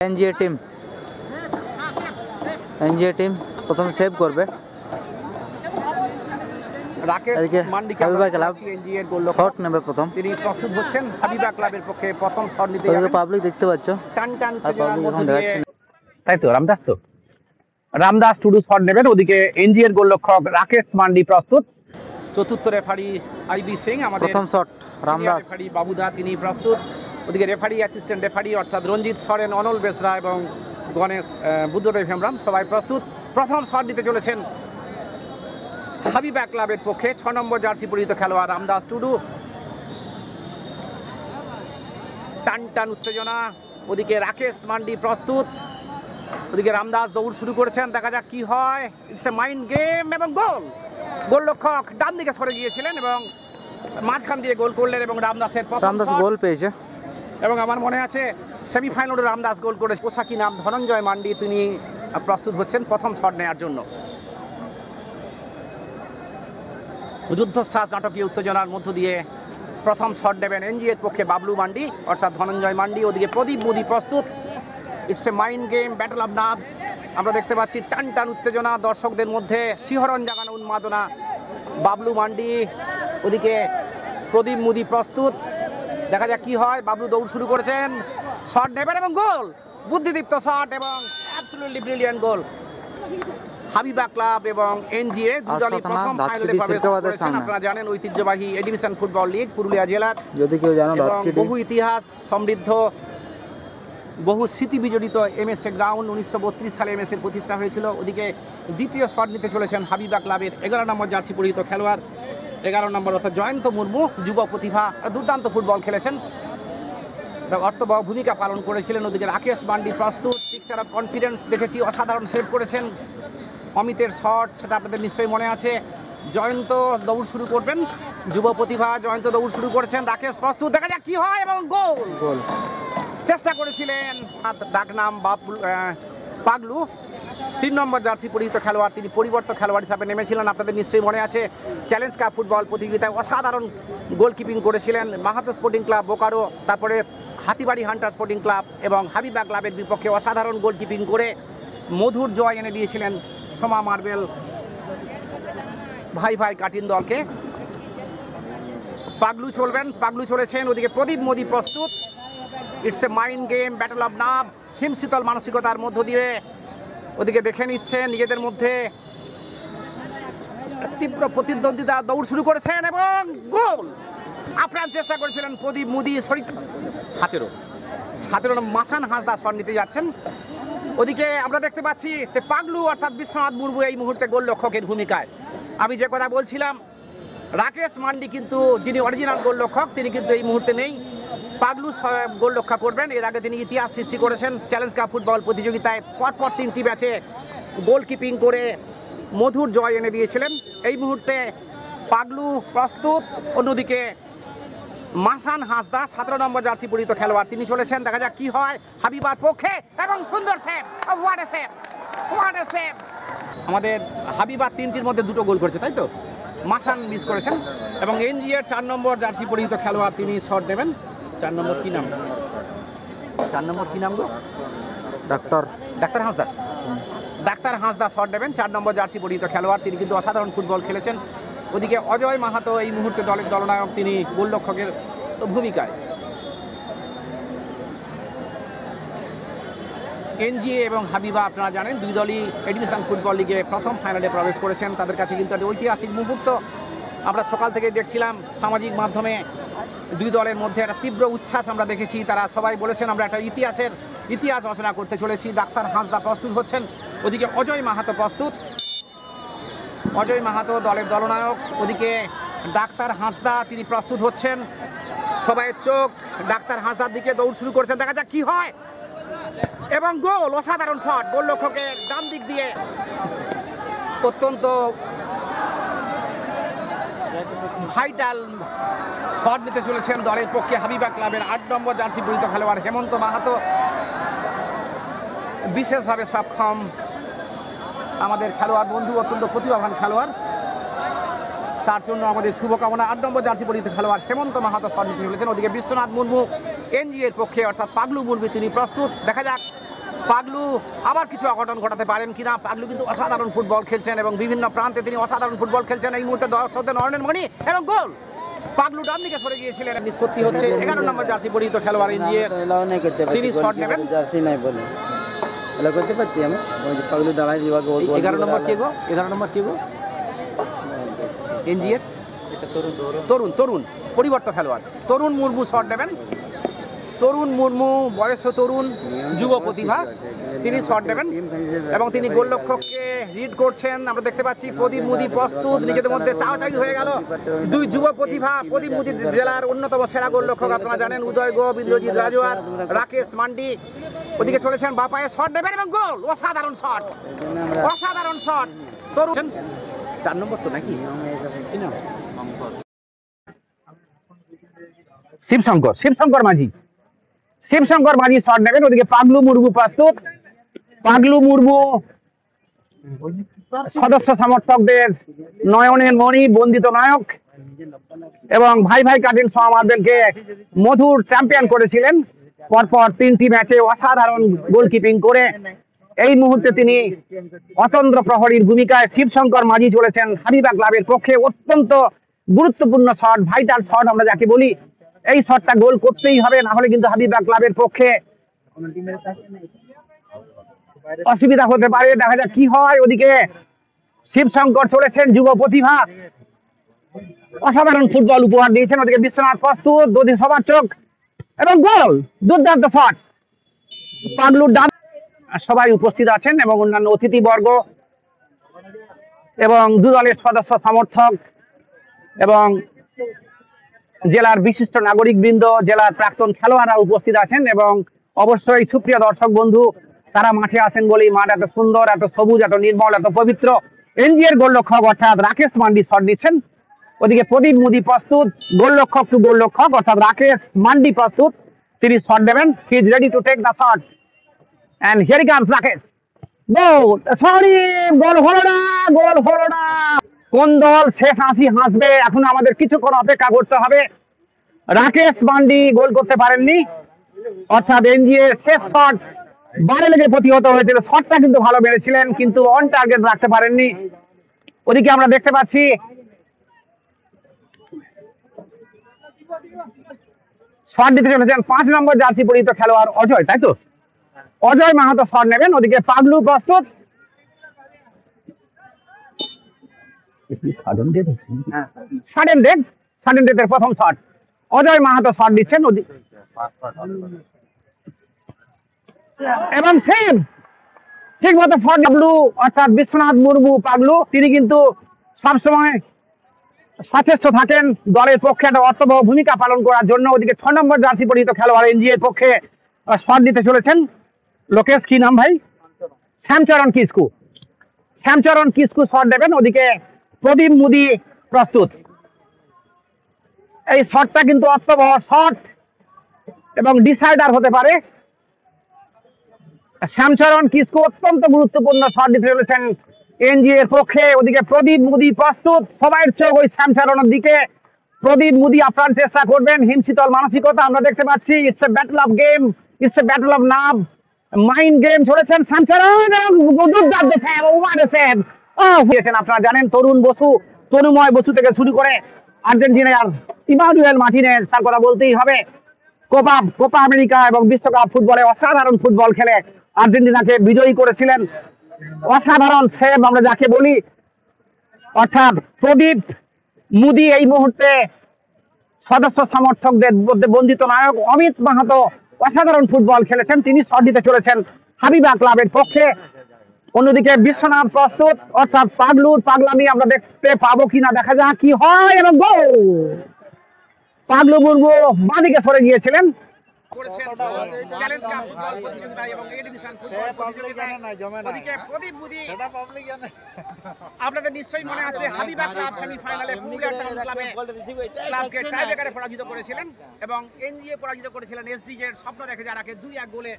এনজিএ team প্রথমে save করবে। Rakesh মান্ডিকে Habiba club এনজিএর গোলরক্ষক শট নেবে প্রথম। তিনি প্রস্তুত হচ্ছেন হাবিবা ক্লাবের পক্ষে প্রথম শট নিতে যাবেন। পাবলিক দেখতে পাচ্ছ, টান টান উত্তেজনার মধ্যে দিয়ে, তাই তো রামদাস টুডু শট নেবেন। ওদিকে এনজিএর গোলরক্ষক রাকেশ মান্ডি প্রস্তুত। চতুর্থ রেফারি আইবি সিং, আমাদের প্রথম শট রামদাস। রেফারি বাবুদা তিনি প্রস্তুত। ওদিকে রেফারি অ্যাসিস্ট্যান্ট রেফারি অর্থাৎ রঞ্জিত সরেন, অনল বেসরা এবং গণেশ বুদ্ধদেব হেমব্রাম সবাই প্রস্তুত। প্রথম শট নিতে চলেছেন হাবিবা ক্লাবের পক্ষে 6 নম্বর জার্সি পরিহিত খেলোয়াড় রামদাস টুডু। টান টান উত্তেজনা, ওদিকে রাকেশ মান্ডি প্রস্তুত, ওদিকে রামদাস দৌড় শুরু করেছেন। দেখা যাক কি হয়। ইটস এ মাইন্ড গেম এবং গোল। গোলরক্ষক ডান দিকে সরে গিয়েছিলেন এবং মাঝখান দিয়ে গোল করলেন এবং রামদাসের প্রথম গোল পেয়েছে। এবং আমার মনে আছে সেমিফাইনালে রামদাস গোল করে। পোশাকি নাম ধনঞ্জয় মান্ডি, তিনি প্রস্তুত হচ্ছেন প্রথম শট নেওয়ার জন্য। রুদ্ধশ্বাস নাটকীয় উত্তেজনার মধ্য দিয়ে প্রথম শট নেবেন এনজিএর পক্ষে বাবলু মান্ডি অর্থাৎ ধনঞ্জয় মান্ডি। ওদিকে প্রদীপ মোদি প্রস্তুত। It's a mind game, battle of nerves. আমরা দেখতে পাচ্ছি টান টান উত্তেজনা, দর্শকদের মধ্যে শিহরণ জাগানো উন্মাদনা। বাবলু মান্ডি, ওদিকে প্রদীপ মোদি প্রস্তুত। দেখা যাক কি হয়। বাবলু দৌড় শুরু করেছেন, শট নেবেন এবং গোল। বুদ্ধিদীপ্ত শট এবং অ্যাবসলিউটলি ব্রিলিয়ান্ট গোল। হাবিবা ক্লাব এবং এনজিএ দুই দলই প্রথম ফাইনালে প্রবেশ করেছেন। আপনারা জানেন ঐতিহ্যবাহী এডিভিশন ফুটবল লিগ পুরুলিয়া জেলার, যদি কেউ জানো বহু ইতিহাস সমৃদ্ধ, বহু স্মৃতি বিজড়িত এমএসএ গ্রাউন্ড। 1932 সালে এমএসএর প্রতিষ্ঠা হয়েছিল। ওদিকে দ্বিতীয় শট নিতে চলেছেন হাবিবা ক্লাবের 11 নম্বর জার্সি পরিহিত খেলোয়াড়, 11 নম্বর অর্থাৎ জয়ন্ত মুর্মু। যুব প্রতিভা, দুর্দান্ত ফুটবল খেলেছেন, অর্থবহ ভূমিকা পালন করেছিলেন। ওদিকে রাকেশ মান্ডি প্রস্তুত। পিকচার অফ কনফিডেন্স দেখেছি, অসাধারণ সেভ করেছেন। অমিতের শট, সেটা আপনাদের নিশ্চয়ই মনে আছে। জয়ন্ত দৌড় শুরু করবেন, যুব প্রতিভা জয়ন্ত দৌড় শুরু করেছেন। রাকেশ প্রস্তুত, দেখা যাক কি হয় এবং গোল। চেষ্টা করেছিলেন, ডাক নাম পাগলু, 3 নম্বর জার্সি পরিহিত খেলোয়াড়, তিনি পরিবর্তক খেলোয়াড় হিসাবে নেমেছিলেন। আপনাদের নিশ্চয়ই মনে আছে চ্যালেঞ্জ কাপ ফুটবল প্রতিযোগিতায় অসাধারণ গোলকিপিং করেছিলেন। মাহাতো স্পোর্টিং ক্লাব বোকারো, তারপরে হাতিবাড়ি হান্টার স্পোর্টিং ক্লাব এবং হাবিবা ক্লাবের বিপক্ষে অসাধারণ গোলকিপিং করে মধুর জয় এনে দিয়েছিলেন সোমা মার্বেল ভাই কাটিন দলকে। পাগলু চলবেন, পাগলু চলেছেন। ওদিকে প্রদীপ মোদি প্রস্তুত। It's a mind game, battle of nerves. হিমশীতল মানসিকতার মধ্য দিয়ে ওদিকে দেখে নিচ্ছে নিজেদের মধ্যে তীব্র প্রতিদ্বন্দ্বিতা। দৌড় শুরু করেছেন এবং গোল। আপ্রাণ চেষ্টা করেছিলেন প্রদীপ মোদি। 17 মাসান হাসদা শট নিতে যাচ্ছেন। ওদিকে আমরা দেখতে পাচ্ছি সে পাগলু অর্থাৎ বিশ্বনাথ মুর্মু এই মুহূর্তে গোলরক্ষকের ভূমিকায়। আমি যে কথা বলছিলাম, রাকেশ মান্ডি কিন্তু যিনি অরিজিনাল গোলরক্ষক, তিনি কিন্তু এই মুহূর্তে নেই। পাগলু গোলরক্ষা করবেন। এর আগে তিনি ইতিহাস সৃষ্টি করেছেন চ্যালেঞ্জ কাপ ফুটবল প্রতিযোগিতায়, পরপর 3টি ম্যাচে গোলকিপিং করে মধুর জয় এনে দিয়েছিলেন। এই মুহূর্তে পাগলু প্রস্তুত। অন্যদিকে মাসান হাসদা 17 নম্বর জার্সি পরিহিত খেলোয়াড়, তিনি চলেছেন। দেখা যাক কি হয় হাবিবার পক্ষে এবং সুন্দর save. What a save, what a save. আমাদের হাবিবা 3টির মধ্যে 2টো গোল করেছে, তাই তো? মাসান মিস করেছেন এবং এনজিএর 4 নম্বর জার্সি পরিহিত খেলোয়াড়, তিনি শট দেবেন। 4 নম্বর কি নাম? 4 নম্বর কি নাম গো? Doctor Hansda. Doctor Hansda shot দেবেন, 4 নম্বর জার্সি পরিহিত খেলোয়াড়, তিনি কিন্তু অসাধারণ ফুটবল খেলেছেন। ওদিকে অজয় মাহাতো এই মুহূর্তে দলের দলনায়ক, তিনি গোলরক্ষকের ভূমিকায়। এনজিএ এবং হাবিবা আপনারা জানেন দুই দলই এডিভিশন ফুটবল লিগে প্রথম ফাইনালে প্রবেশ করেছেন। তাদের কাছে কিন্তু একটা ঐতিহাসিক মুহূর্ত। আমরা সকাল থেকে দেখছিলাম সামাজিক মাধ্যমে দুই দলের মধ্যে একটা তীব্র উচ্ছ্বাস আমরা দেখেছি। তারা সবাই বলেছেন আমরা একটা ইতিহাস রচনা করতে চলেছি। ডাক্তার হাসদা প্রস্তুত হচ্ছেন। ওদিকে অজয় মাহাতো প্রস্তুত। অজয় মাহাতো দলের দলনায়ক। ওদিকে ডাক্তার হাসদা তিনি প্রস্তুত হচ্ছেন। সবাই চোখ ডাক্তার হাসদার দিকে, দৌড় শুরু করেছেন। দেখা যাক কি হয় এবং গোল। অসাধারণ শট গোলরক্ষকের ডান দিক দিয়ে। অত্যন্ত ভাইটাল শট নিতে চলেছেন দলের পক্ষে হাবিবা ক্লাবের 8 নম্বর জার্সি পরিহিত খেলোয়াড় হেমন্ত মাহাতো। বিশেষভাবে সক্ষম আমাদের খেলোয়াড় বন্ধু, অত্যন্ত প্রতিভাবান খেলোয়াড়। তার জন্য আমাদের শুভকামনা। 8 নম্বর জার্সি পরিহিত খেলোয়াড় হেমন্ত মাহাতো শট নিতে চলেছেন। ওদিকে বিশ্বনাথ মুর্মু এনজি এর পক্ষে অর্থাৎ পাগলু মুর্মু তিনি প্রস্তুত। দেখা যাক পাগলু আবার কিছু অঘটন ঘটাতে পারেন কিনা। পাগলু কিন্তু অসাধারণ ফুটবল খেলছেন এবং বিভিন্ন প্রান্তে তিনি অসাধারণ ফুটবল খেলছেন। এই মুহূর্তে দর্শকদের নয়নের মণি এবং গোল। পাগলু ডান দিকে সরে গিয়েছিলেন, নিষ্পত্তি হচ্ছে 11 নম্বর জার্সি পরিহিত খেলোয়াড় এনজি এর, তিনি শট নেবেন। জার্সি নাই বলে এলা করতে পারতি আমি ওই যে পাগলু দাঁড়ায় দিবা গোল 11 নম্বর কে গো? 11 নম্বর কে গো? এনজি এর তরুণ পরিবর্তন খেলোয়াড় তরুণ মুর্মু শট নেবেন। তরুণ মুর্মু বয়স তরুণ, যুব প্রতিভা, তিনি শট নেবেন এবং তিনি গোলরক্ষককে রিড করছেন। আমরা দেখতে পাচ্ছি প্রদীপ মুদি প্রস্তুত, নিজেদের মধ্যে চাওয়াচাওয়ি হয়ে গেল। দুই যুব প্রতিভা, প্রদীপ মুদি জেলার অন্যতম সেরা গোলরক্ষক আপনারা জানেন, উদয় গোপ, ইন্দ্রজিৎ রাজওয়ার, রাকেশ মান্ডি ওদিকে চলেছেন, বাপায়ে শট নেবেন এবং গোল। অসাধারণ শট, অসাধারণ শট। তরুণ 4 নম্বর তো নাকি শিবশঙ্কর মাঝি শট নেবেন। ওদিকে পাগলু মুর্মু প্রস্তুত। পাগলু মুর্মু সদস্য সমর্থকদের নয়নের মণি, বন্দিত নায়ক এবং ভাই কাটিল সহ আমাদেরকে মধুর চ্যাম্পিয়ন করেছিলেন। পরপর 3টি ম্যাচে অসাধারণ গোলকিপিং করে এই মুহূর্তে তিনি অতন্দ্র প্রহরীর ভূমিকায় শিবশঙ্কর মাঝি চলেছেন হাবিবা ক্লাবের পক্ষে। অত্যন্ত গুরুত্বপূর্ণ শট, ভাইটাল শট আমরা যাকে বলি। এই শটটা গোল করতেই হবে, না হলে কিন্তু হাবিবা ক্লাবের পক্ষে অসুবিধা হতে পারে। দেখা যাক কি হয়। ওদিকে শিবশঙ্কর চলেছেন, যুব প্রতিভা, অসাধারণ ফুটবল উপহার দিয়েছেন। ওদিকে বিশ্বনাথ প্রস্তুত, দধি সবার চোখ এবং গোল। দুর্দান্ত শট। পাগলুর ডান সবাই উপস্থিত আছেন এবং অন্যান্য অতিথিবর্গ এবং দু দলের সদস্য সমর্থক এবং জেলার বিশিষ্ট নাগরিকবৃন্দ, জেলার প্রাক্তন খেলোয়াড়রা উপস্থিত আছেন এবং অবশ্যই সুপ্রিয় দর্শক বন্ধু, তারা মাঠে আছেন বলেই মাঠ এত সুন্দর, এত সবুজ, এত নির্মল, এত পবিত্র। এনজি এর গোলরক্ষক অর্থাৎ রাকেশ মান্ডি শট দিচ্ছেন। ওদিকে প্রদীপ মুদি প্রস্তুত, গোলরক্ষক টু গোলরক্ষক অর্থাৎ রাকেশ মান্ডি প্রস্তুত, তিনি শট দেবেন। He is ready to take the shot and here he comes Rakesh. Goal হলো না। কোন দল শেষ হাসি হাসবে এখন আমাদের কিছুক্ষণ অপেক্ষা করতে হবে। রাকেশ মান্ডি গোল করতে পারেননি, অর্থাৎ এনজি এর শেষ শট বারে লেগে প্রতিহত হয়েছিল। শটটা কিন্তু ভালো মেরেছিলেন কিন্তু অন টার্গেট রাখতে পারেননি। ওদিকে আমরা দেখতে পাচ্ছি শট দিতে চলেছেন 5 নম্বর জার্সি পরিহিত খেলোয়াড় অজয়, তাই তো? অজয় মাহাতো শট নেবেন। ওদিকে পাগলু প্রস্তুত। সাডেন ডেথের প্রথম শট, অজয় মাহাতো শট দিচ্ছেন এবং সেভ ঠিক মতো শট। পাগলু অর্থাৎ বিশ্বনাথ মুর্মু পাগলু, তিনি কিন্তু সবসময় সচেষ্ট থাকেন দলের পক্ষে একটা অর্থবহ ভূমিকা পালন করার জন্য। ওদিকে 6 নম্বর জার্সি পরিহিত খেলোয়াড় এনজি এর পক্ষে শট দিতে চলেছেন লোকেশ, কি নাম ভাই? শ্যামচরণ কিসকু শট দেবেন। ওদিকে প্রদীপ মুদি প্রস্তুত। এই শটটা কিন্তু অর্থবহ শট এবং ডিসাইডার হতে পারে। শ্যামচরণ কিসকু অত্যন্ত গুরুত্বপূর্ণ শট দিতে চলেছেন এনজি এর পক্ষে। ওদিকে প্রদীপ মুদি প্রস্তুত, সবাই চোখ ওই শ্যামচরণের দিকে। প্রদীপ মুদি আপ্রাণ চেষ্টা করবেন, হিমশীতল মানসিকতা আমরা দেখতে পাচ্ছি। It's a battle of game, it's a battle of nerve, mind game চলেছেন শ্যামচরণ। আপনারা জানেন তরুময় বসু থেকে শুরু করে আর্জেন্টিনার ইমানুয়েল মার্টিনেজ, তার কথা বলতেই হবে। কোপা আমেরিকা এবং বিশ্বকাপ ফুটবলে অসাধারণ ফুটবল খেলে আর্জেন্টিনাকে বিজয়ী করেছিলেন। অসাধারণ সেভ আমরা যাকে বলি, অর্থাৎ প্রদীপ মুদি এই মুহূর্তে সদস্য সমর্থকদের মধ্যে বন্দিত নায়ক। অমিত মাহাতো অসাধারণ ফুটবল খেলেছেন, তিনি শট দিতে চলেছেন হাবিবা ক্লাবের পক্ষে। অন্যদিকে বিশ্বনাথ প্রস্তুত, অর্থাৎ পাগলামি আমরা দেখতে পাবো কিনা, দেখা যাক কি হয়। এবং গোল। পাগলু মুর্মু বাঁদিকে সরে গিয়েছিলেন। আপনাদের নিশ্চয়ই মনে আছে হাবিবা ক্লাব সেমিফাইনালে ক্লাবকে টাইব্রেকারে পরাজিত করেছিলেন এবং এনজিএ পরাজিত করেছিলেন এসডিজে এর স্বপ্ন দেখে যারাকে 2-1 গোলে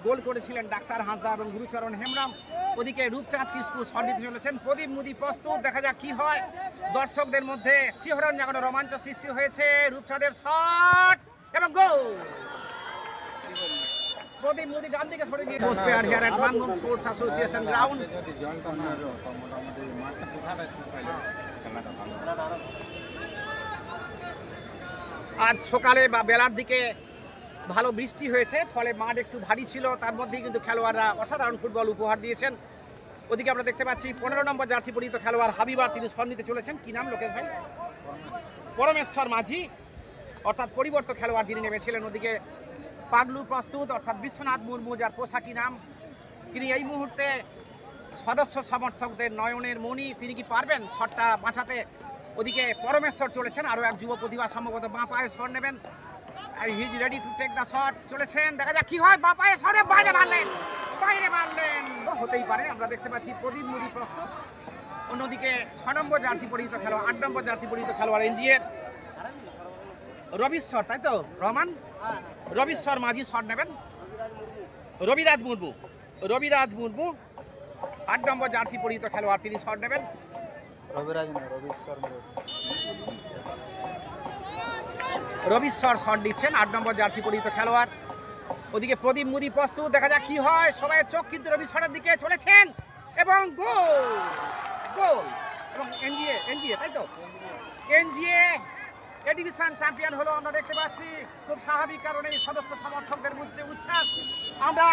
গোল করেছিলেন ডাক্তার হাঁসদা এবং গুরুচরণ হেমরাম। ওদিকে রূপচাঁদ কিসকু শট নিতে চলেছেন, প্রদীপ মুদি প্রস্তুত, দেখা যাক কি হয়। দর্শকদের মধ্যে শিহরণ জাগানো রোমাঞ্চ সৃষ্টি হয়েছে। রূপচাঁদের শট এবং গোল। প্রদীপ মোদি ডান দিকে সরে গিয়ে post player here at Manbhum sports association ground. আজ সকালে বা বেলার দিকে ভালো বৃষ্টি হয়েছে, ফলে মাঠ একটু ভারী ছিল, তার মধ্যেই কিন্তু খেলোয়াড়রা অসাধারণ ফুটবল উপহার দিয়েছেন। ওদিকে আমরা দেখতে পাচ্ছি 15 নম্বর জার্সি পরিহিত খেলোয়াড় হাবিবার, তিনি শট নিতে চলেছেন। কি নাম লোকেশ ভাই? পরমেশ্বর মাঝি, অর্থাৎ পরিবর্তন খেলোয়াড় যিনি নেমেছিলেন। ওদিকে পাগলু প্রস্তুত, অর্থাৎ বিশ্বনাথ মুর্মু, যার পোশাকি নাম, তিনি এই মুহূর্তে সদস্য সমর্থকদের নয়নের মণি। তিনি কি পারবেন শটটা বাঁচাতে? ওদিকে পরমেশ্বর চলেছেন, আরও এক যুব প্রতিভা, সম্ভবত বাঁ পায়ে শট নেবেন। He is ready to take the shot. চলেছেন, দেখা যাক কি হয়। বাঁ পায়ে শটে বাইরে মারলেন, বাইরে মারলেন। হতেই পারে। আমরা দেখতে পাচ্ছি প্রদীপ মুদি প্রস্তুত। অন্যদিকে 6 নম্বর জার্সি পরিহিত খেলোয়াড়, 8 নম্বর জার্সি পরিহিত খেলোয়াড় এনজিএর রবিশ্বর, তাই তো রহমান? রবিশ্বর মাঝি শট নেবেন। রবিরাজ মুর্মু, রবিরাজ মুর্মু 8 নম্বর জার্সি পরিহিত খেলোয়াড়, তিনি শট নেবেন। রবিশ্বর শট দিচ্ছেন, 8 নম্বর জার্সি পরিহিত খেলোয়াড়। ওদিকে প্রদীপ মুদি প্রস্তুত, দেখা যাক কি হয়। সবাই চোখ কিন্তু রবিশ্বরের দিকে, চলেছেন এবং গোল, গোল। এবং এনজিএ, এনজিএ তাই তো, এনজিএ এ ডিভিশন চ্যাম্পিয়ন হলো। আমরা দেখতে পাচ্ছি খুব স্বাভাবিক কারণে সদস্য সমর্থকদের মধ্যে উচ্ছ্বাস। আমরা